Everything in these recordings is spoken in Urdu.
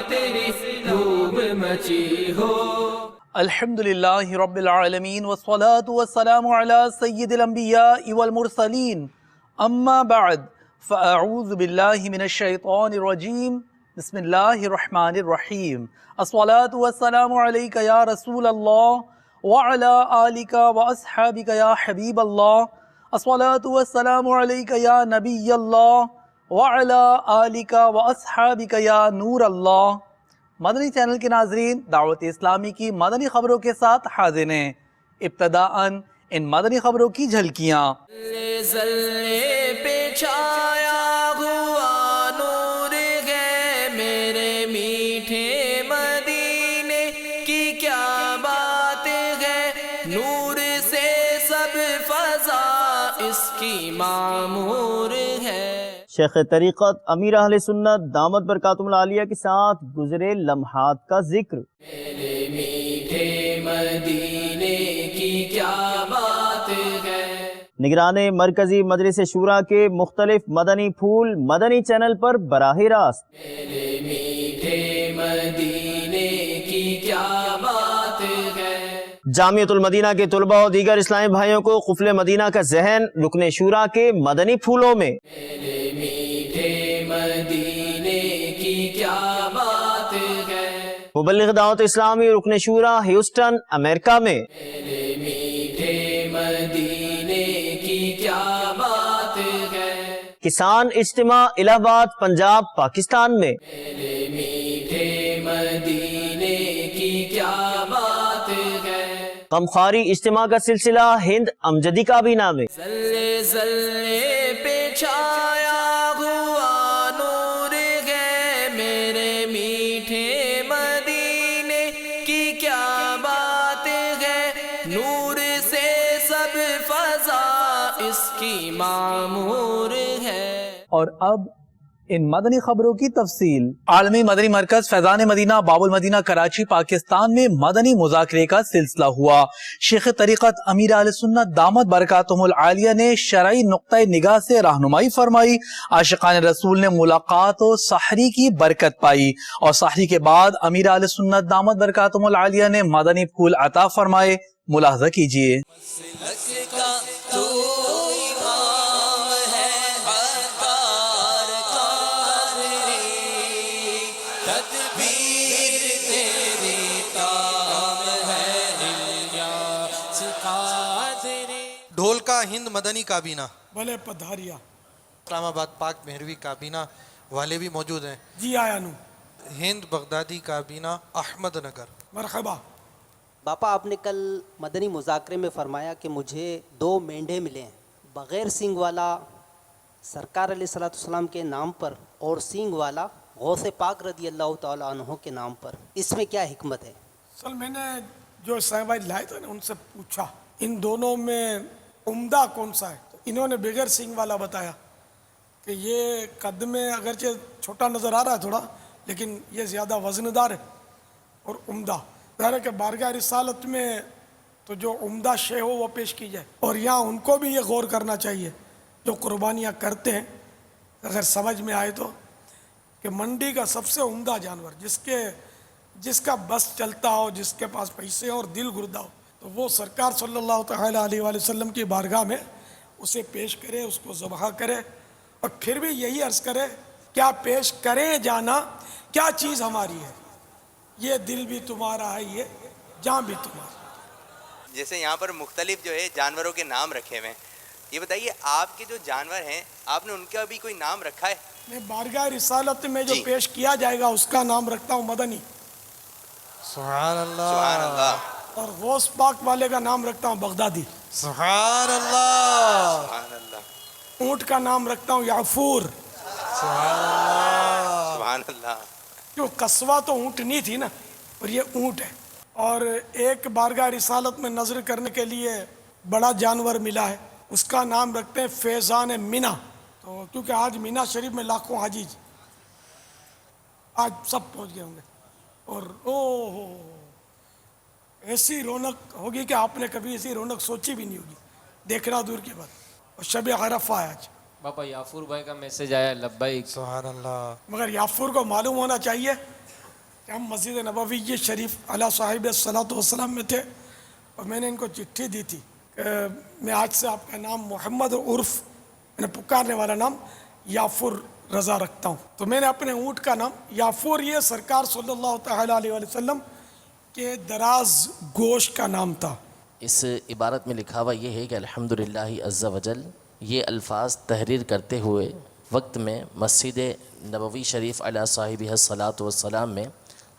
تیری دھوم مچی ہو. الحمدللہ رب العالمین والصلاة والسلام علی سید الانبیاء والمرسلین، اما بعد فاعوذ باللہ من الشیطان الرجیم، بسم اللہ الرحمن الرحیم. الصلاة والسلام علیک یا رسول اللہ وعلی آلک واصحابک یا حبیب اللہ. الصلاة والسلام علیک یا نبی اللہ وعلی آلک واصحابک یا نور اللہ. مدنی چینل کے ناظرین، دعوت اسلامی کی مدنی خبروں کے ساتھ حاضر ہیں. ابتداءً ان مدنی خبروں کی جھلکیاں. زلے پہ چھایا ہوا نور ہے میرے میٹھے مدینے کی کیا بات ہے. نور سے سب فضا اس کی معمور ہے. شیخ طریقت امیر اہل سنت دامت برکاتہم العالیہ کے ساتھ گزرے لمحات کا ذکر. میرے میٹھے مدینے کی کیا بات ہے. نگران مرکزی مجلس شورا کے مختلف مدنی پھول مدنی چینل پر براہ راست. میرے میٹھے مدینے کی کیا بات ہے. جامعۃ المدینہ کے طلباء و دیگر اسلامی بھائیوں کو قفل مدینہ کا ذہن رکن شورا کے مدنی پھولوں میں. میرے میٹھے مدینے کی کیا بات ہے. مبلغ دعوت اسلامی رکن شورا ہیوسٹن امریکہ میں. میرے میٹھے مدینے کی کیا بات ہے. کسان اجتماع الہ آباد پنجاب پاکستان میں. میرے میٹھے مدینے کی کیا بات ہے. غمخواری اجتماع کا سلسلہ ہند امجدی کابینہ میں. زلے زلے پہ چھایا ہوا نور ہے میرے میٹھے مدینے کی کیا بات ہے. نور سے سب فضا اس کی معمور ہے. اور اب ان مدنی خبروں کی تفصیل. عالمی مدنی مرکز فیضان مدینہ باب المدینہ کراچی پاکستان میں مدنی مذاکرے کا سلسلہ ہوا. شیخ طریقت امیر اہل سنت دامت برکاتہم العالیہ نے شرعی نقطہ نگاہ سے رہنمائی فرمائی. عاشقان رسول نے ملاقات و سحری کی برکت پائی اور سحری کے بعد امیر اہل سنت دامت برکاتہم العالیہ نے مدنی پھول عطا فرمائے. ملاحظہ کیجیے. ڈھول کا ہند مدنی کابینہ بھلے پدھاریا. اسلام آباد پاک مہروی کابینہ والے بھی موجود ہیں. جی آیا نو. ہند بغدادی کابینہ احمد نگر. مرحبا. باپا آپ نے کل مدنی مذاکرے میں فرمایا کہ مجھے 2 مینڈھے ملے ہیں، بغیر سینگ والا سرکار علیہ الصلوۃ والسلام کے نام پر اور سینگ والا غوث پاک رضی اللہ تعالیٰ عنہ کے نام پر. اس میں کیا حکمت ہے؟ اصل میں نے جو صاحب بھائی لائے تھے نا ان سے پوچھا ان دونوں میں عمدہ کون سا ہے. انہوں نے بغیر سینگ والا بتایا کہ یہ قد میں اگرچہ چھوٹا نظر آ رہا ہے تھوڑا، لیکن یہ زیادہ وزندار ہے اور عمدہ. ظاہر ہے کہ بارگاہ رسالت میں تو جو عمدہ شے ہو وہ پیش کی جائے، اور یہاں ان کو بھی یہ غور کرنا چاہیے جو قربانیاں کرتے ہیں، اگر سمجھ میں آئے تو، کہ منڈی کا سب سے عمدہ جانور جس کا بس چلتا ہو، جس کے پاس پیسے ہو اور دل گردہ ہو، تو وہ سرکار صلی اللہ تعالیٰ علیہ وآلہ وسلم کی بارگاہ میں اسے پیش کرے، اس کو ذبح کرے، اور پھر بھی یہی عرض کرے کیا پیش کریں جانا، کیا چیز ہماری ہے، یہ دل بھی تمہارا ہے، یہ جان بھی تمہارا. جیسے یہاں پر مختلف جو ہے جانوروں کے نام رکھے ہوئے ہیں، یہ بتائیے آپ کے جو جانور ہیں آپ نے ان کا بھی کوئی نام رکھا ہے؟ میں بارگاہ رسالت میں جو پیش کیا جائے گا اس کا نام رکھتا ہوں مدنی. سبحان اللہ. سبحان اللہ. اور غوث پاک والے کا نام رکھتا ہوں بغدادی. سبحان اللہ. سبحان اللہ. اونٹ کا نام رکھتا ہوں یعفور. سبحان اللہ. سبحان اللہ. جو قصوہ تو اونٹ نہیں تھی نا، اور یہ اونٹ ہے. اور ایک بارگاہ رسالت میں نظر کرنے کے لیے بڑا جانور ملا ہے، اس کا نام رکھتے ہیں فیضان مینا. تو کیونکہ آج مینا شریف میں لاکھوں حاجی آج سب پہنچ گئے ہوں گے، اور ایسی رونق ہوگی کہ آپ نے کبھی ایسی رونق سوچی بھی نہیں ہوگی، دیکھنا دور کی بات. اور شب عرفہ ہے آج. باپا یافور بھائی کا میسج آیا لبیک. سبحان اللہ. مگر یافور کو معلوم ہونا چاہیے کہ ہم مسجد نبوی شریف علی صاحب الصلاۃ والسلام میں تھے اور میں نے ان کو چٹھی دی تھی کہ میں آج سے آپ کا نام محمد عرف میں نے پکارنے والا نام یافر رضا رکھتا ہوں. تو میں نے اپنے اونٹ کا نام یافور، یہ سرکار صلی اللہ تعالیٰ علیہ وسلم کے دراز گوشت کا نام تھا. اس عبارت میں لکھا ہوا یہ ہے کہ الحمدللہ عز وجل یہ الفاظ تحریر کرتے ہوئے وقت میں مسجد نبوی شریف علیہ صاحبہ الصلاۃ والسلام میں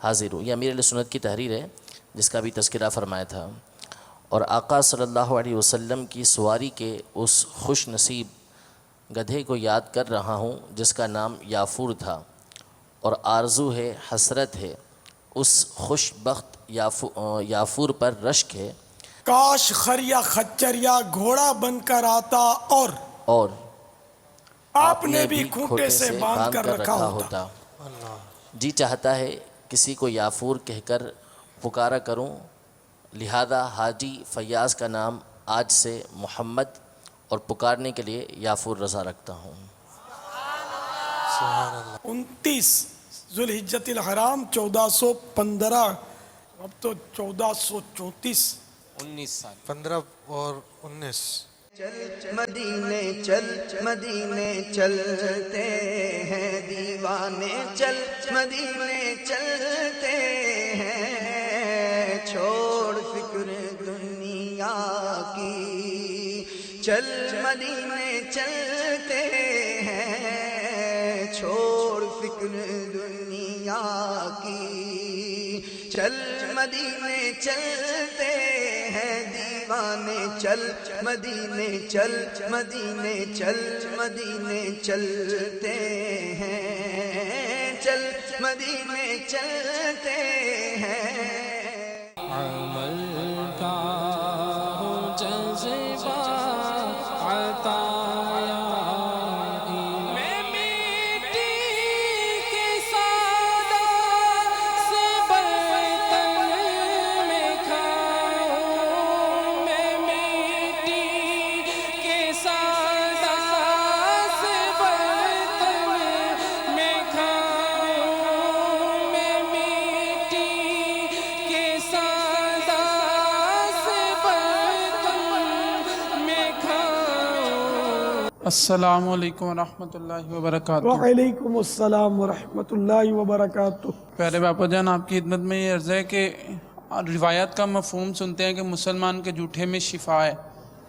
حاضر ہوں. یہ امیر علیہ سنت کی تحریر ہے جس کا بھی تذکرہ فرمایا تھا، اور آقا صلی اللہ علیہ وسلم کی سواری کے اس خوش نصیب گدھے کو یاد کر رہا ہوں جس کا نام یافور تھا، اور آرزو ہے، حسرت ہے، اس خوش بخت یافور پر رشک ہے. کاش خر یا خچر یا گھوڑا بن کر آتا اور آپ نے بھی کھوٹے سے باندھ کر رکھا ہوتا. جی چاہتا ہے کسی کو یافور کہہ کر پکارا کروں، لہذا حاجی فیاض کا نام آج سے محمد اور پکارنے کے لیے یافور رضا رکھتا ہوں. 29 ذوالحجۃ الحرام 1415، اب تو 1434. 19 سال. 15 اور 19. مدینے چل مدینے چلتے ہیں دیوانے، چل مدینے چلتے ہیں، چھوڑ فکر دنیا کی، چل مدینے چلتے ہیں، چھوڑ فکر دنیا کی، چل مدینے چلتے ہیں دیوانے، چل مدینے چل مدینے چل مدینے چلتے ہیں، چل مدینے چلتے ہیں. عمل کا ہو جذبہ عطایا میں مٹی کے سادہ سے برتن میں کھاؤں، میں مٹی کے سادہ سے برتن میں کھاؤں، میں مٹی کے سادہ سے برتن میں کھاؤں. السلام علیکم ورحمۃ اللہ وبرکاتہ. وعلیکم السلام ورحمۃ اللہ وبرکاتہ. پیارے باپا جان، آپ کی خدمت میں یہ عرض ہے کہ روایات کا مفہوم سنتے ہیں کہ مسلمان کے جھوٹے میں شفا ہے،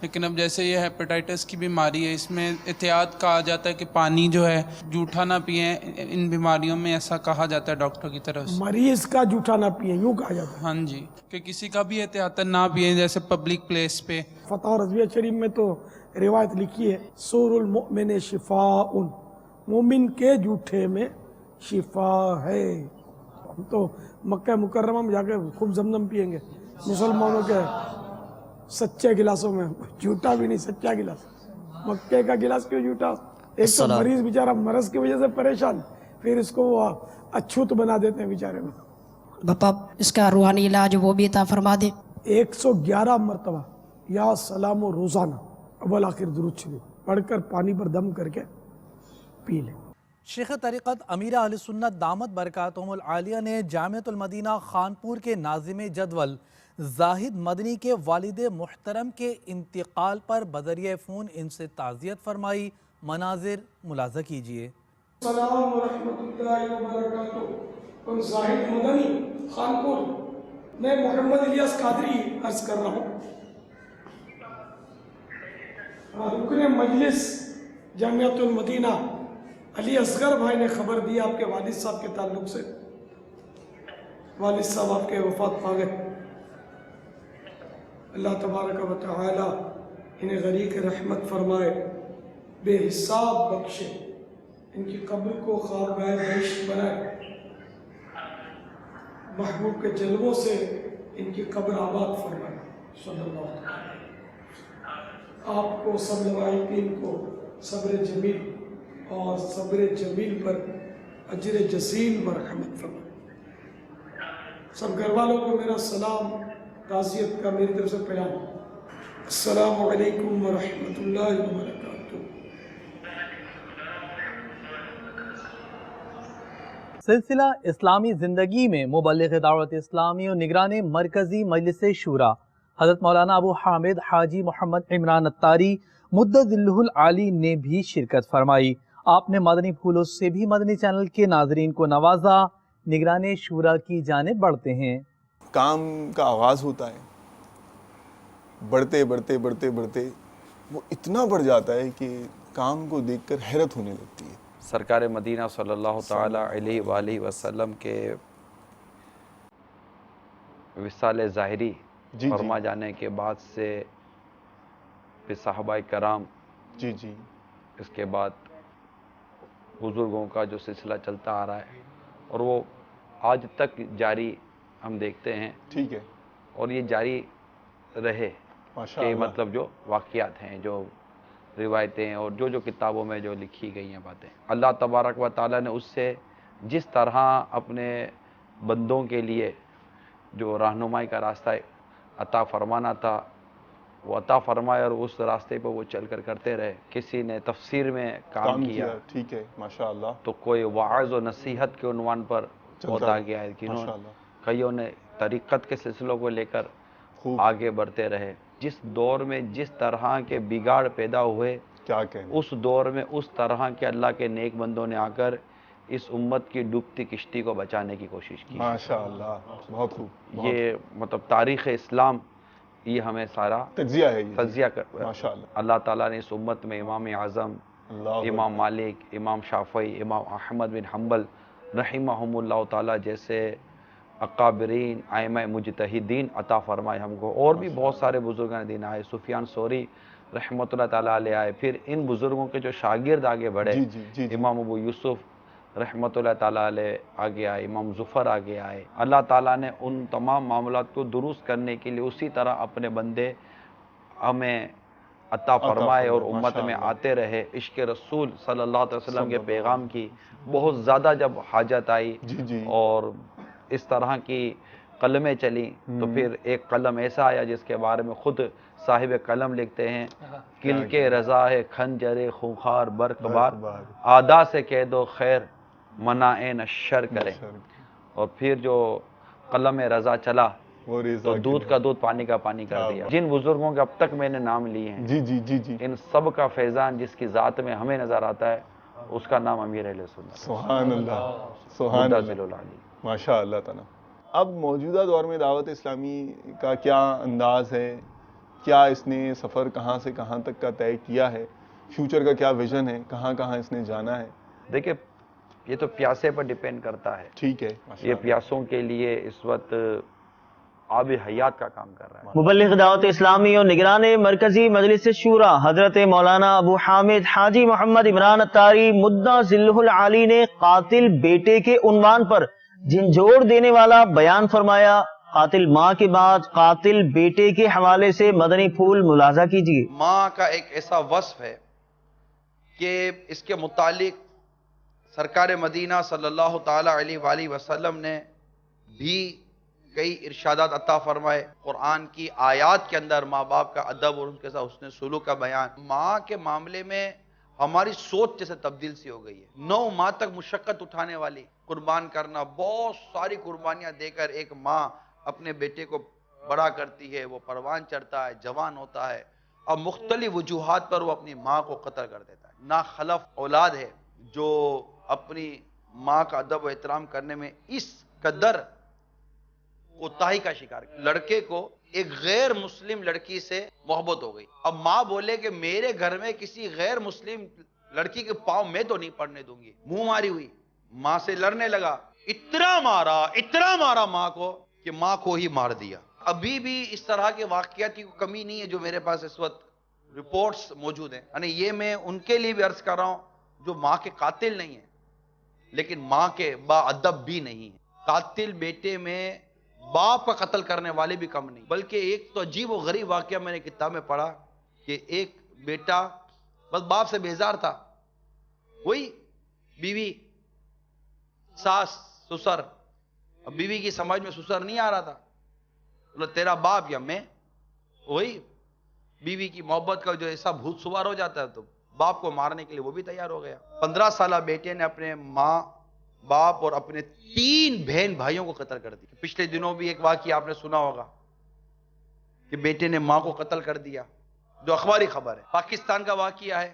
لیکن اب جیسے یہ ہیپیٹائٹس کی بیماری ہے، اس میں احتیاط کہا جاتا ہے کہ پانی جو ہے جھوٹا نہ پئیں. ان بیماریوں میں ایسا کہا جاتا ہے ڈاکٹر کی طرف سے. مریض کا جھوٹا نہ پیے، یوں کہا جاتا ہے. ہاں جی، کہ کسی کا بھی احتیاط نہ پئیں، جیسے پبلک پلیس پہ. فتح رضویہ شریف میں تو روایت لکھی ہے، سور المؤمن شفاء، مومن کے جھوٹے میں شفا ہے. ہم تو مکہ مکرمہ میں جا کے خوب زمزم پیئیں گے، مسلمانوں کے سچے گلاسوں میں، جھوٹا بھی نہیں، سچا گلاس. مکے کا گلاس کیوں جھوٹا؟ ایک تو مریض بیچارہ مرض کی وجہ سے پریشان، پھر اس کو وہ اچھوت بنا دیتے ہیں بیچارے میں. باپا اس کا روحانی علاج وہ بھی عطا فرما دے. 111 مرتبہ یا سلام و روزانہ اول آخر درود شریف پڑھ کر پانی پر دم کر کے پی لیں. شیخ طریقت امیر اہل سنت دامت برکاتہم العالیہ نے جامعۃ المدینہ خانپور کے ناظم جدول زاہد مدنی کے والد محترم کے انتقال پر بذریعہ فون ان سے تعزیت فرمائی. مناظر ملاحظہ کیجیے. السلام ورحمۃ اللہ وبرکاتہ. زاہد مدنی خانپور، میں محمد الیاس قادری عرض کر رہا ہوں. رکن مجلس جامعۃ المدینہ علی اصغر بھائی نے خبر دی آپ کے والد صاحب کے تعلق سے. والد صاحب آپ کے وفات پا گئے. اللہ تبارک و تعالی انہیں غریق رحمت فرمائے، بے حساب بخشے، ان کی قبر کو خوابگاہ بہشت بنائے، محبوب کے جلووں سے ان کی قبر آباد فرمائے. صلی اللہ علیہ وسلم. آپ کو سب لوائقین کو صبر جمیل اور صبر جمیل پر اجر جزیل مرحمت فرمائے. سب گھر والوں کو میرا سلام تعزیت کا میری طرف سے پیام. السلام علیکم ورحمۃ اللہ وبرکاتہ. سلسلہ اسلامی زندگی میں مبلغ دعوت اسلامی اور نگران مرکزی مجلس شورا حضرت مولانا ابو حامد حاجی محمد عمران اتاری مدۃ ظلہ العالی نے بھی شرکت فرمائی۔ آپ نے مدنی پھولوں سے بھی مدنی چینل کے ناظرین کو نوازا۔ نگران شورا کی جانب بڑھتے ہیں۔ کام کا آغاز ہوتا ہے، بڑھتے بڑھتے بڑھتے بڑھتے وہ اتنا بڑھ جاتا ہے کہ کام کو دیکھ کر حیرت ہونے لگتی ہے۔ سرکار مدینہ صلی اللہ تعالیٰ علیہ وآلہ وسلم کے وصال ظاہری فرما جانے کے بعد سے پھر صحابہ کرام، اس کے بعد بزرگوں کا جو سلسلہ چلتا آ رہا ہے اور وہ آج تک جاری ہم دیکھتے ہیں، ٹھیک ہے، اور یہ جاری رہے کہ مطلب جو واقعات ہیں، جو روایتیں اور جو کتابوں میں جو لکھی گئی ہیں باتیں، اللہ تبارک و تعالیٰ نے اس سے جس طرح اپنے بندوں کے لیے جو رہنمائی کا راستہ عطا فرمانا تھا وہ عطا فرمائے اور اس راستے پہ وہ چل کر کرتے رہے۔ کسی نے تفسیر میں کام کیا، ٹھیک ہے، ماشاءاللہ، تو کوئی وعظ و نصیحت کے عنوان پر ہوتا گیا ہے، کئیوں نے طریقت کے سلسلوں کو لے کر آگے بڑھتے رہے۔ جس دور میں جس طرح کے بگاڑ پیدا ہوئے، کیا کہنے، اس دور میں اس طرح کے اللہ کے نیک بندوں نے آ کر اس امت کی ڈوبتی کشتی کو بچانے کی کوشش کی۔ ماشاءاللہ، بہت خوب۔ یہ مطلب تاریخ اسلام یہ ہمیں سارا تجزیہ ہے، تجزیہ کر ماشاءاللہ۔ اللہ تعالیٰ نے اس امت میں امام اعظم، امام مالک، امام شافعی، امام احمد بن حنبل رحمہم اللہ تعالیٰ جیسے اکابرین ائمہ مجتہدین عطا فرمائے ہم کو، اور بھی بہت سارے بزرگان دین آئے، سفیان ثوری رحمۃ اللہ تعالیٰ علیہ آئے، پھر ان بزرگوں کے جو شاگرد آگے بڑھے، امام ابو یوسف رحمۃ اللہ تعالیٰ علیہ آگے آئے، امام ظفر آگے آئے۔ اللہ تعالیٰ نے ان تمام معاملات کو درست کرنے کے لیے اسی طرح اپنے بندے ہمیں عطا فرمائے اور امت میں آتے رہے۔ عشق رسول صلی اللہ علیہ وسلم کے پیغام کی بہت زیادہ جب حاجت آئی اور اس طرح کی قلمیں چلی، تو پھر ایک قلم ایسا آیا جس کے بارے میں خود صاحب قلم لکھتے ہیں، کل کے رضا ہے خنجر خونخوار برق بار، آدا سے کہہ دو خیر منع نشر کرے۔ اور پھر جو قلم رضا چلا تو دودھ کا دودھ پانی کا پانی کر دیا۔ جن بزرگوں کے اب تک میں نے نام لیے ہیں، ان سب کا فیضان جس کی ذات میں ہمیں نظر آتا ہے اس کا نام امیر اہل سنت، سبحان اللہ، سبحان اللہ، ماشاء اللہ تعالیٰ۔ اب موجودہ دور میں دعوت اسلامی کا کیا انداز ہے، کیا اس نے سفر کہاں سے کہاں تک کا طے کیا ہے، فیوچر کا کیا ویژن ہے، کہاں کہاں اس نے جانا ہے؟ دیکھیں یہ تو پیاسے پر ڈیپینڈ کرتا ہے، ٹھیک ہے، یہ پیاسوں کے لیے اس وقت آب حیات کا کام کر رہا ہے۔ مبلغ دعوت اسلامی اور نگران مرکزی مجلس شورا حضرت مولانا ابو حامد حاجی محمد عمران اتاری مدۃ ظلہ العالی نے قاتل بیٹے کے عنوان پر جھنجھوڑ دینے والا بیان فرمایا۔ قاتل ماں کے بعد قاتل بیٹے کے حوالے سے مدنی پھول ملاحظہ کیجیے۔ ماں کا ایک ایسا وصف ہے کہ اس کے متعلق سرکار مدینہ صلی اللہ تعالی علیہ وآلہ وسلم نے بھی کئی ارشادات عطا فرمائے۔ قرآن کی آیات کے اندر ماں باپ کا ادب اور ان کے ساتھ حسن سلوک کا بیان۔ ماں کے معاملے میں ہماری سوچ جیسے تبدیل سی ہو گئی ہے۔ 9 ماہ تک مشقت اٹھانے والی، قربان کرنا، بہت ساری قربانیاں دے کر ایک ماں اپنے بیٹے کو بڑا کرتی ہے، وہ پروان چڑھتا ہے، جوان ہوتا ہے، اور مختلف وجوہات پر وہ اپنی ماں کو قتل کر دیتا ہے۔ ناخلف اولاد ہے جو اپنی ماں کا ادب و احترام کرنے میں اس قدر کوتاہی کا شکار۔ لڑکے کو ایک غیر مسلم لڑکی سے محبت ہو گئی، اب ماں بولے کہ میرے گھر میں کسی غیر مسلم لڑکی کے پاؤں میں تو نہیں پڑنے دوں گی، منہ ماری ہوئی، ماں سے لڑنے لگا، اتنا مارا ماں کو کہ ماں کو ہی مار دیا۔ ابھی بھی اس طرح کے واقعات کی کمی نہیں ہے جو میرے پاس اس وقت رپورٹس موجود ہیں، یعنی یہ میں ان کے لیے بھی عرض کر رہا ہوں جو ماں کے قاتل نہیں ہیں لیکن ماں کے با ادب بھی نہیں ہیں۔ قاتل بیٹے میں باپ کا قتل کرنے والے بھی کم نہیں، بلکہ ایک تو عجیب و غریب واقعہ میں نے کتاب میں پڑھا کہ ایک بیٹا بس باپ سے بیزار تھا، وہی بیوی، ساس، سسر، اب بیوی کی سمجھ میں سسر نہیں آ رہا تھا، بولا تیرا باپ یا میں، وہی بیوی کی محبت کا جو ایسا بھوت سوار ہو جاتا ہے تو باپ کو مارنے کے لیے وہ بھی تیار ہو گیا۔ 15 سالہ بیٹے نے اپنے ماں باپ اور اپنے 3 بہن بھائیوں کو قتل کر دیا. پچھلے دنوں بھی ایک واقعہ آپ نے سنا ہوگا کہ بیٹے نے ماں کو قتل کر دیا، جو اخباری خبر ہے. پاکستان کا واقعہ ہے،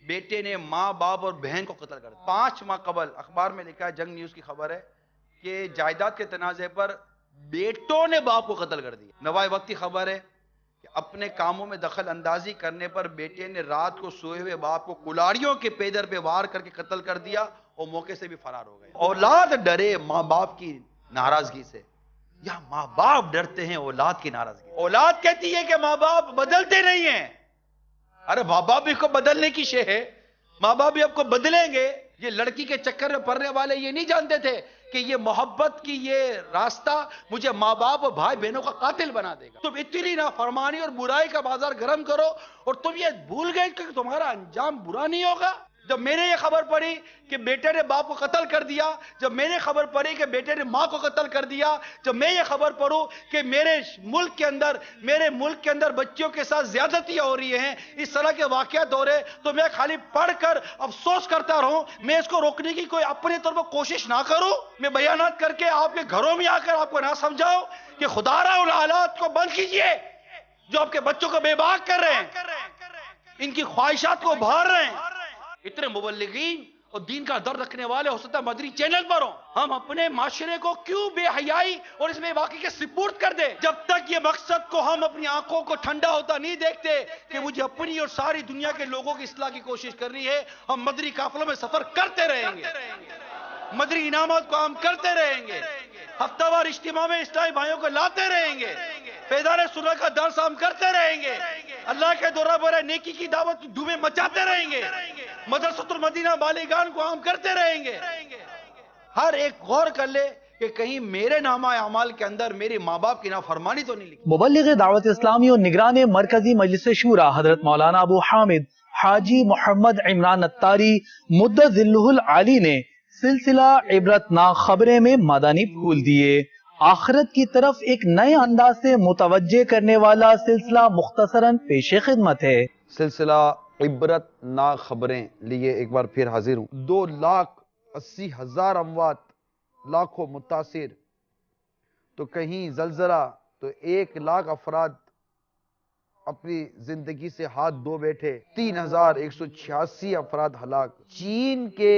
بیٹے نے ماں باپ اور بہن کو قتل کر دیا. 5 ماہ قبل اخبار میں لکھا ہے، جنگ نیوز کی خبر ہے، کہ جائیداد کے تنازع پر بیٹوں نے باپ کو قتل کر دیا. نوائے وقت کی خبر ہے کہ اپنے کاموں میں دخل اندازی کرنے پر بیٹے نے رات کو سوئے ہوئے باپ کو کلاڑیوں کے پیدر پہ وار کر کے قتل کر دیا اور موقع سے بھی فرار ہو گئے. اولاد ڈرے ماں باپ کی ناراضگی سے، یا ماں باپ ڈرتے ہیں اولاد کی ناراضگی. اولاد کہتی ہے کہ ماں باپ بدلتے نہیں ہیں. ارے ماں باپ بھی کو بدلنے کی شے ہے، ماں باپ بھی آپ کو بدلیں گے. یہ لڑکی کے چکر میں پڑنے والے یہ نہیں جانتے تھے کہ یہ محبت کی یہ راستہ مجھے ماں باپ اور بھائی بہنوں کا قاتل بنا دے گا. تم اتنی نافرمانی اور برائی کا بازار گرم کرو اور تم یہ بھول گئے کہ تمہارا انجام برا نہیں ہوگا. جب میں نے یہ خبر پڑھی کہ بیٹے نے باپ کو قتل کر دیا، جب میں نے خبر پڑھی کہ بیٹے نے ماں کو قتل کر دیا، جب میں یہ خبر پڑھوں کہ میرے ملک کے اندر بچیوں کے ساتھ زیادتیاں ہو رہی ہیں، اس طرح کے واقعات ہو رہے، تو میں خالی پڑھ کر افسوس کرتا رہوں. میں اس کو روکنے کی کوئی اپنے طور پر کوشش نہ کروں، میں بیانات کر کے آپ کے گھروں میں آ کر آپ کو نہ سمجھاؤں کہ خدا را ان حالات کو بند کیجئے جو آپ کے بچوں کو بے باک کر رہے ہیں، ان کی خواہشات کو ابھار رہے ہیں. اتنے مبلغین اور دین کا درد رکھنے والے ہو سکتا ہے مدری چینل پر ہوں، ہم اپنے معاشرے کو کیوں بے حیائی اور اس میں واقعی کے سپورٹ کر دیں؟ جب تک یہ مقصد کو ہم اپنی آنکھوں کو ٹھنڈا ہوتا نہیں دیکھتے کہ مجھے اپنی اور ساری دنیا کے لوگوں کی اصلاح کی کوشش کرنی ہے، ہم مدری قافلوں میں سفر کرتے رہیں گے، مدری انعامات کو ہم کرتے رہیں گے، ہفتہ وار اجتماع میں اسلامی بھائیوں کو لاتے رہیں گے، بیدار سنت کا درس ہم کرتے رہیں گے، اللہ کے دورہ برائے نیکی کی دعوت کی دھومیں مچاتے رہیں گے، مدرسۃ المدینہ بالیگان کو ہم کرتے رہیں گے. ہر ایک غور کر لے کہ کہیں میرے نامہ اعمال کے اندر میرے ماں باپ کی نافرمانی تو نہیں لکھی. مبلغ دعوت اسلامی اور نگران مرکزی مجلس شورا حضرت مولانا ابو حامد حاجی محمد عمران اتاری مدہ ذلہ العالی نے سلسلہ عبرتناک خبریں میں مدنی پھول دیے. آخرت کی طرف ایک نئے انداز سے متوجہ کرنے والا سلسلہ مختصراً پیش خدمت ہے. سلسلہ عبرت ناک خبریں لیے ایک بار پھر حاضر ہوں. 2,80,000 اموات، لاکھوں متاثر، تو کہیں زلزلہ، تو 1,00,000 افراد اپنی زندگی سے ہاتھ دھو بیٹھے، 3,186 افراد ہلاک. چین کے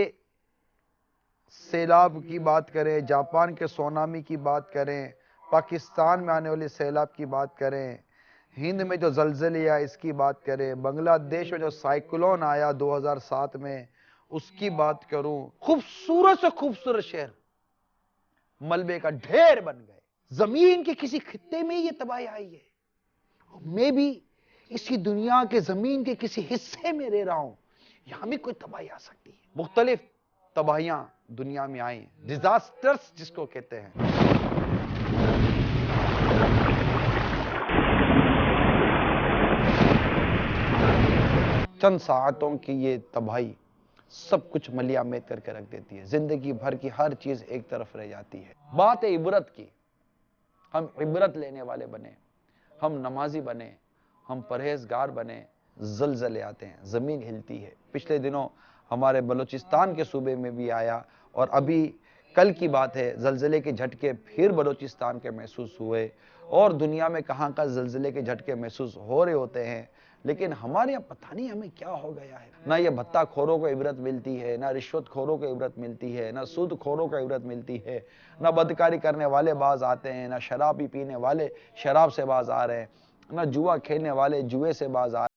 سیلاب کی بات کریں، جاپان کے سونامی کی بات کریں، پاکستان میں آنے والے سیلاب کی بات کریں، ہند میں جو زلزلے آئے اس کی بات کریں، بنگلہ دیش میں جو سائیکلون آیا 2007 میں اس کی بات کروں. خوبصورت سے خوبصورت شہر ملبے کا ڈھیر بن گئے. زمین کے کسی خطے میں یہ تباہی آئی ہے، میں بھی اسی دنیا کے زمین کے کسی حصے میں رہ رہا ہوں، یہاں بھی کوئی تباہی آ سکتی ہے. مختلف تباہیاں دنیا میں آئی ہیں، ڈیزاسٹرز جس کو کہتے ہیں. چند ساعتوں کی یہ تباہی سب کچھ ملیہ میت کر کے رکھ دیتی ہے، زندگی بھر کی ہر چیز ایک طرف رہ جاتی ہے. بات ہے عبرت کی، ہم عبرت لینے والے بنے، ہم نمازی بنے، ہم پرہیزگار بنے. زلزلے آتے ہیں، زمین ہلتی ہے. پچھلے دنوں ہمارے بلوچستان کے صوبے میں بھی آیا، اور ابھی کل کی بات ہے زلزلے کے جھٹکے پھر بلوچستان کے محسوس ہوئے، اور دنیا میں کہاں کا زلزلے کے جھٹکے محسوس ہو رہے ہوتے ہیں. لیکن ہمارے یہاں پتہ نہیں ہمیں کیا ہو گیا ہے. نہ یہ بھتہ خوروں کو عبرت ملتی ہے، نہ رشوت خوروں کو عبرت ملتی ہے، نہ سود خوروں کو عبرت ملتی ہے، نہ بدکاری کرنے والے باز آتے ہیں، نہ شرابی پینے والے شراب سے باز آ رہے ہیں، نہ جوا کھیلنے والے جوئے سے باز آ رہے ہیں.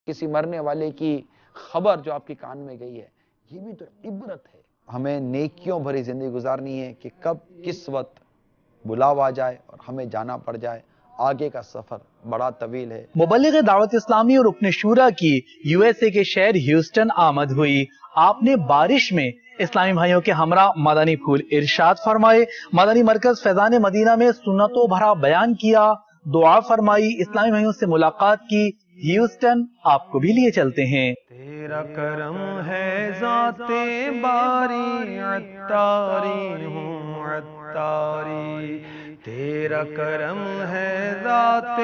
کسی مرنے والے کی خبر جو آپ کے کان میں گئی ہے، یہ بھی تو عبرت ہے. ہمیں نیکیوں بھری زندگی گزارنی ہے کہ کب کس وقت بلاوا آ جائے اور ہمیں جانا پڑ جائے. آگے کا سفر بڑا طویل ہے. مبلغ دعوت اسلامی اور رکن شورا کی یو ایس اے کے شہر ہیوسٹن آمد ہوئی. آپ نے بارش میں اسلامی بھائیوں کے ہمراہ مدنی پھول ارشاد فرمائے. مدنی مرکز فیضان مدینہ میں سنتوں بھرا بیان کیا، دعا فرمائی، اسلامی بھائیوں سے ملاقات کی. ہیوسٹن آپ کو بھی لیے چلتے ہیں. تیرا کرم ہے ذات باری عطاری ہوں عطاری، تیرا کرم ہے ذات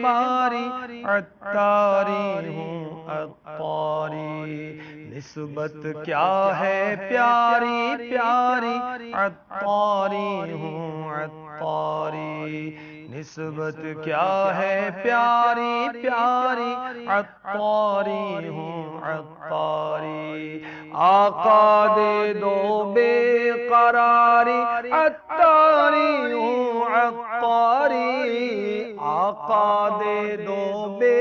باری عطاری ہوں عطاری، نسبت کیا ہے پیاری پیاری عطاری ہوں عطاری، نسبت کیا ہے پیاری پیاری عطاری ہوں عطاری، آقا دے دو بے قراری عطاری ہوں عطاری، آقا دے دو بے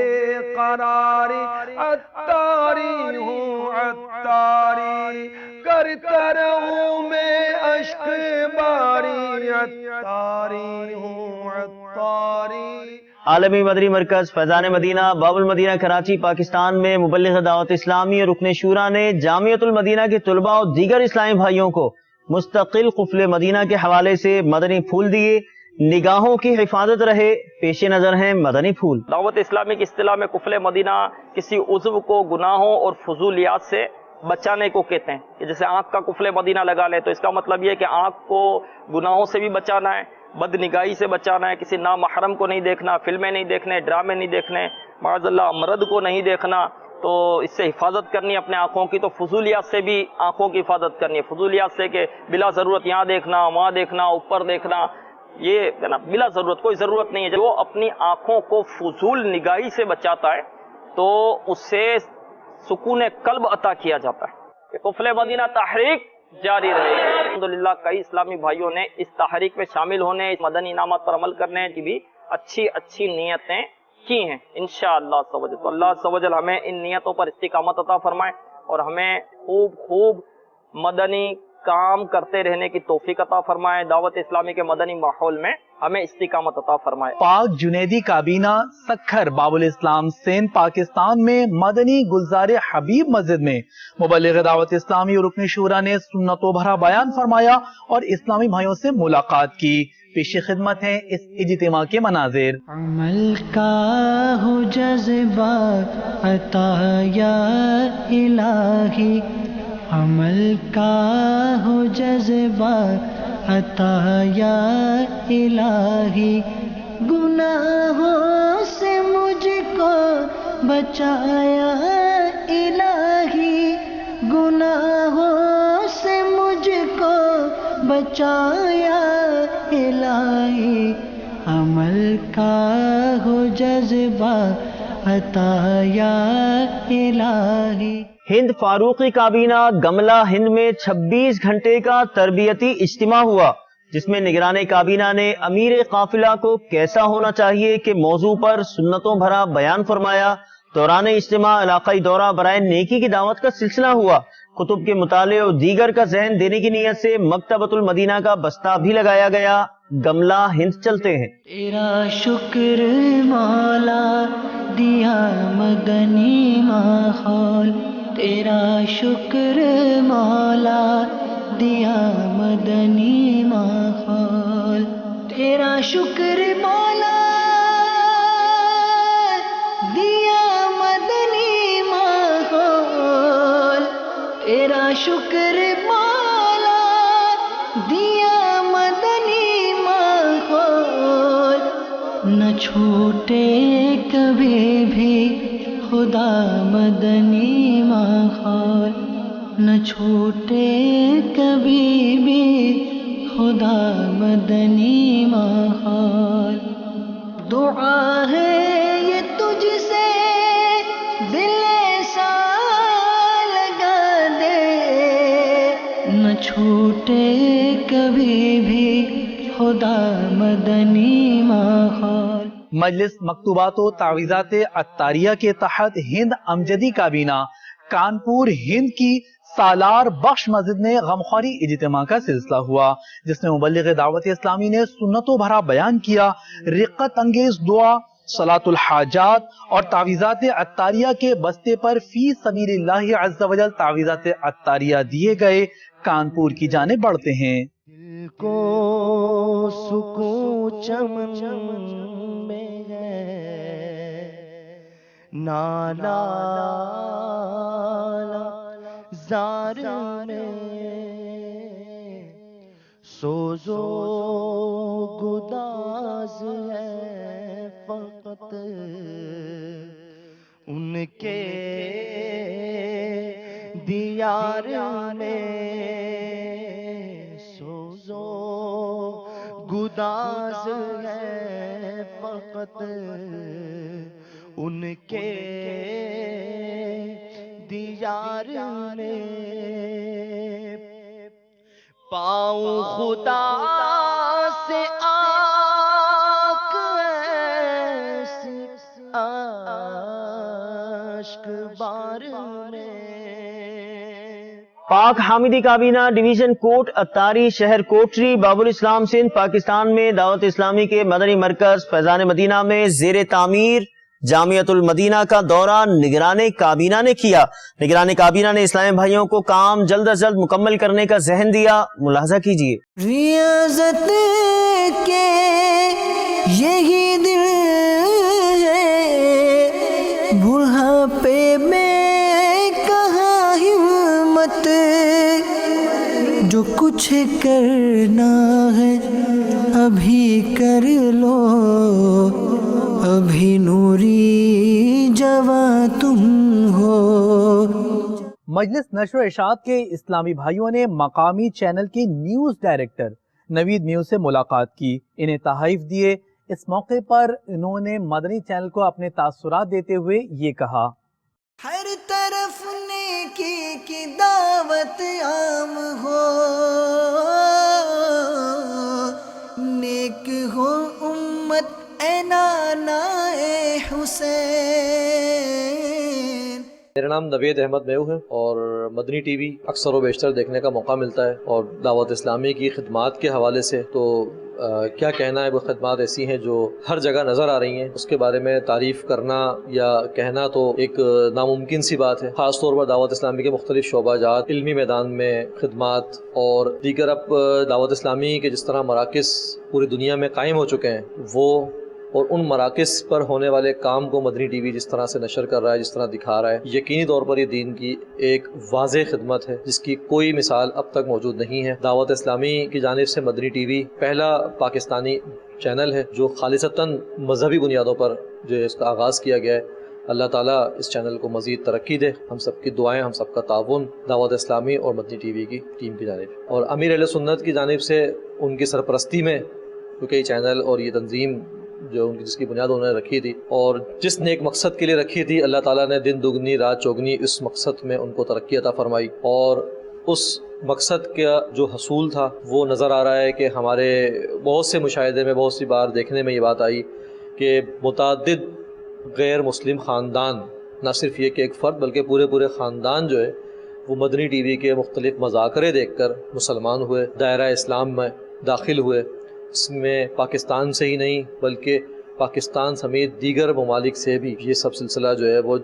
قراری عطاری ہوں عطاری، کرتا رہوں میں اشک باری عطاری ہوں عطاری. عالمی مدنی مرکز فیضان مدینہ باب المدینہ کراچی پاکستان میں مبلغ دعوت اسلامی اور رکن شورا نے جامعۃ المدینہ کے طلباء اور دیگر اسلامی بھائیوں کو مستقل قفل مدینہ کے حوالے سے مدنی پھول دیے. نگاہوں کی حفاظت رہے، پیش نظر ہیں مدنی پھول. دعوت اسلامی کی اصطلاح میں قفل مدینہ کسی عضو کو گناہوں اور فضولیات سے بچانے کو کہتے ہیں. کہ جیسے آنکھ کا قفل مدینہ لگا لیں تو اس کا مطلب یہ ہے کہ آنکھ کو گناہوں سے بھی بچانا ہے، بد نگاہی سے بچانا ہے، کسی نامحرم کو نہیں دیکھنا، فلمیں نہیں دیکھنے، ڈرامے نہیں دیکھنے، معاذ اللہ مرد کو نہیں دیکھنا، تو اس سے حفاظت کرنی اپنے آنکھوں کی. تو فضولیات سے بھی آنکھوں کی حفاظت کرنی ہے. فضولیات سے کہ بلا ضرورت یہاں دیکھنا، وہاں دیکھنا، اوپر دیکھنا، یہ ہے نا بلا ضرورت، کوئی ضرورت نہیں ہے. جو اپنی آنکھوں کو فضول نگاہی سے بچاتا ہے تو اس سے سکون قلب عطا کیا جاتا ہے. کہ قفل مدینہ تحریک جاری رہے گی. الحمدللہ کئی اسلامی بھائیوں نے اس تحریک میں شامل ہونے، اس مدنی انعامات پر عمل کرنے کی بھی اچھی نیتیں کی ہیں انشاءاللہ. تو اللہ عز و جل ہمیں ان نیتوں پر استقامت عطا فرمائے اور ہمیں خوب مدنی کام کرتے رہنے کی توفیق عطا فرمائے. دعوت اسلامی کے مدنی ماحول میں ہمیں استقامت عطا فرمائے. پاک جنیدی کابینہ سکھر باب الاسلام سندھ پاکستان میں مدنی گلزار حبیب مسجد میں مبلغ دعوت اسلامی اور رکن شورا نے سنتوں بھرا بیان فرمایا اور اسلامی بھائیوں سے ملاقات کی. پیش خدمت ہیں اس اجتماع کے مناظر. عمل کا ہو جذبہ عطا یا الہی، عمل کا ہو جذبہ عطا یا الہی، گناہوں سے مجھ کو بچایا الہی، گناہوں سے مجھ کو بچایا الہی، عمل کا ہو جذبہ عطا یا الہی. ہند فاروقی کابینہ گملہ ہند میں 26 گھنٹے کا تربیتی اجتماع ہوا، جس میں نگران کابینہ نے امیر قافلہ کو کیسا ہونا چاہیے کے موضوع پر سنتوں بھرا بیان فرمایا. دوران اجتماع علاقائی دورہ برائے نیکی کی دعوت کا سلسلہ ہوا. کتب کے مطالعے اور دیگر کا ذہن دینے کی نیت سے مکتبۃ المدینہ کا بستہ بھی لگایا گیا. گملہ ہند چلتے ہیں. تیرا شکر مولا دیا مدنی ماحول، تیرا شکر مولا دیا مدنی ماحول، تیرا شکر مولا دیا مدنی ماحول، تیرا شکر مولا دیا مدنی ماحول، نہ چھوٹے کبھی بھی خدا مدنی ماحول، نہ چھوٹے کبھی بھی خدا مدنی ماحول. دعا ہے یہ تجھ سے دل سا لگا دے، نہ چھوٹے کبھی بھی خدا مدنی ماحول. مجلس مکتوبات و تعویذات عطاریہ کے تحت ہند امجدی کابینہ کانپور ہند کی سالار بخش مسجد میں غمخواری اجتماع کا سلسلہ ہوا، جس میں مبلغ دعوت اسلامی نے سنتوں بھرا بیان کیا، رقت انگیز دعا، صلاۃ الحاجات اور تعویذات عطاریہ کے بستے پر فی سبیل اللہ عز و جل تعویذات عطاریہ دیے گئے۔ کانپور کی جانب بڑھتے ہیں۔ دل کو سکون چمن میں ہے، نالا زار میں سوز و گداز ہے فقط ان کے دیار میں، سوز و گداز ہے فقط ان کے دیار میں، پاؤں خدا سے آک ایسی اشک بار میں۔ پاک حامدی کابینہ ڈویژن کوٹ اتاری شہر کوٹری باب الاسلام سندھ پاکستان میں دعوت اسلامی کے مدنی مرکز فیضان مدینہ میں زیر تعمیر جامعۃ المدینہ کا دورہ نگران کابینہ نے کیا۔ نگران کابینہ نے اسلامی بھائیوں کو کام جلد از جلد مکمل کرنے کا ذہن دیا، ملاحظہ کیجیے۔ ریاضت کے یہی دن ہے، بڑھاپے میں کہاں ہمت، جو کچھ کرنا ہے ابھی کر لو، ابھی نوری جواں تم ہو۔ مجلس نشر و اشاعت کے اسلامی بھائیوں نے مقامی چینل کے نیوز ڈائریکٹر نوید نیوز سے ملاقات کی، انہیں تحائف دیے۔ اس موقع پر انہوں نے مدنی چینل کو اپنے تاثرات دیتے ہوئے یہ کہا، ہر طرف نیکی کی دعوت عام ہو، نیک ہو امت اے نانا اے حسین۔ میرا نام نوید احمد میو ہے اور مدنی ٹی وی اکثر و بیشتر دیکھنے کا موقع ملتا ہے، اور دعوت اسلامی کی خدمات کے حوالے سے تو کیا کہنا ہے، وہ خدمات ایسی ہیں جو ہر جگہ نظر آ رہی ہیں، اس کے بارے میں تعریف کرنا یا کہنا تو ایک ناممکن سی بات ہے۔ خاص طور پر دعوت اسلامی کے مختلف شعبہ جات، علمی میدان میں خدمات اور دیگر اب دعوت اسلامی کے جس طرح مراکز پوری دنیا میں قائم ہو چکے ہیں، وہ اور ان مراکز پر ہونے والے کام کو مدنی ٹی وی جس طرح سے نشر کر رہا ہے، جس طرح دکھا رہا ہے، یقینی طور پر یہ دین کی ایک واضح خدمت ہے جس کی کوئی مثال اب تک موجود نہیں ہے۔ دعوت اسلامی کی جانب سے مدنی ٹی وی پہلا پاکستانی چینل ہے جو خالصتاً مذہبی بنیادوں پر جو اس کا آغاز کیا گیا ہے۔ اللہ تعالیٰ اس چینل کو مزید ترقی دے، ہم سب کی دعائیں، ہم سب کا تعاون دعوت اسلامی اور مدنی ٹی وی کی ٹیم کی جانب، اور امیر اہل سنت کی جانب سے ان کی سرپرستی میں کیونکہ یہ چینل اور یہ تنظیم جو ان کی جس کی بنیاد انہوں نے رکھی تھی اور جس نیک مقصد کے لیے رکھی تھی، اللہ تعالیٰ نے دن دگنی رات چوگنی اس مقصد میں ان کو ترقی عطا فرمائی، اور اس مقصد کا جو حصول تھا وہ نظر آ رہا ہے کہ ہمارے بہت سے مشاہدے میں بہت سی بار دیکھنے میں یہ بات آئی کہ متعدد غیر مسلم خاندان، نہ صرف یہ کہ ایک فرد بلکہ پورے خاندان جو ہے وہ مدنی ٹی وی کے مختلف مذاکرے دیکھ کر مسلمان ہوئے، دائرہ اسلام میں داخل ہوئے۔ اس میں پاکستان سے ہی نہیں بلکہ پاکستان سمیت دیگر ممالک سے بھی یہ سب سلسلہ جو ہے وہ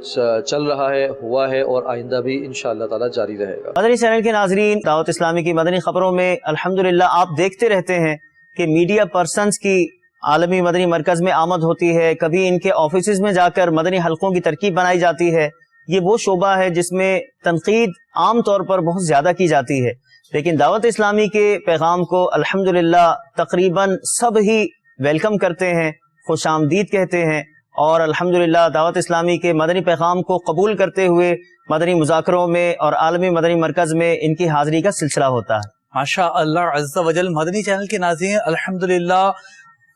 چل رہا ہے، ہوا ہے اور آئندہ بھی انشاءاللہ تعالی جاری رہے گا۔ مدنی چینل کے ناظرین، دعوت اسلامی کی مدنی خبروں میں الحمدللہ آپ دیکھتے رہتے ہیں کہ میڈیا پرسنز کی عالمی مدنی مرکز میں آمد ہوتی ہے، کبھی ان کے آفیسز میں جا کر مدنی حلقوں کی ترکیب بنائی جاتی ہے۔ یہ وہ شعبہ ہے جس میں تنقید عام طور پر بہت زیادہ کی جاتی ہے، لیکن دعوت اسلامی کے پیغام کو الحمدللہ تقریباً سب ہی ویلکم کرتے ہیں، خوش آمدید کہتے ہیں، اور الحمدللہ دعوت اسلامی کے مدنی پیغام کو قبول کرتے ہوئے مدنی مذاکروں میں اور عالمی مدنی مرکز میں ان کی حاضری کا سلسلہ ہوتا ہے۔ ماشاء اللہ عز و جل۔ مدنی چینل کے ناظرین، الحمدللہ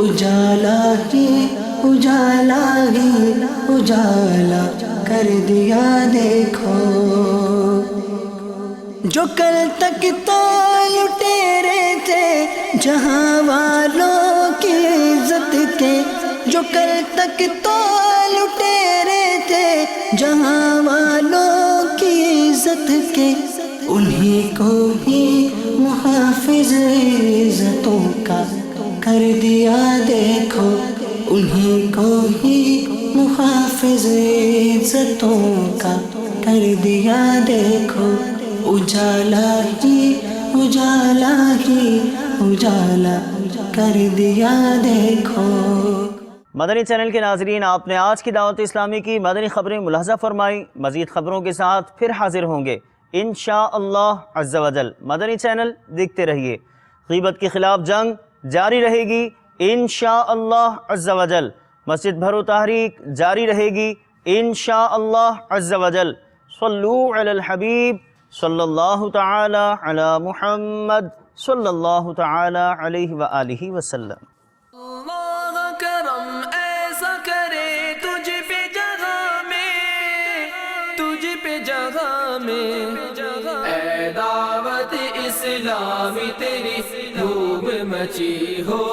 اجالا ہی اجالا ہی اجالا کر دیا دیکھو. جو کل تک تو لٹیرے تھے جہاں والوں کی عزت کے، جو کل تک تو لٹیرے تھے جہاں والوں کی عزت کے، انہیں کو ہی محافظ عزتوں کا کر دیا دیکھو. انہیں کو ہی محافظ عزتوں کا کر دیا دیکھو. اجالا ہی اجالا ہی اجالا کر دیا دیکھو. مدنی چینل کے ناظرین، آپ نے آج کی دعوت اسلامی کی مدنی خبریں ملاحظہ فرمائی. مزید خبروں کے ساتھ پھر حاضر ہوں گے انشاءاللہ عز و جل. مدنی چینل دیکھتے رہیے. غیبت کے خلاف جنگ جاری رہے گی انشاءاللہ عز و جل. مسجد بھرو تحریک جاری رہے گی انشاءاللہ عز و جل. صلو علی الحبیب صلی اللہ تعالی علی محمد صلی اللہ تعالی علیہ وآلہ وسلم. اللہ کرم ایسا کرے تجھ پہ جگہ میں، تجھ پہ جگہ میں، اے دعوت اسلامی تیری دھوم مچی ہو.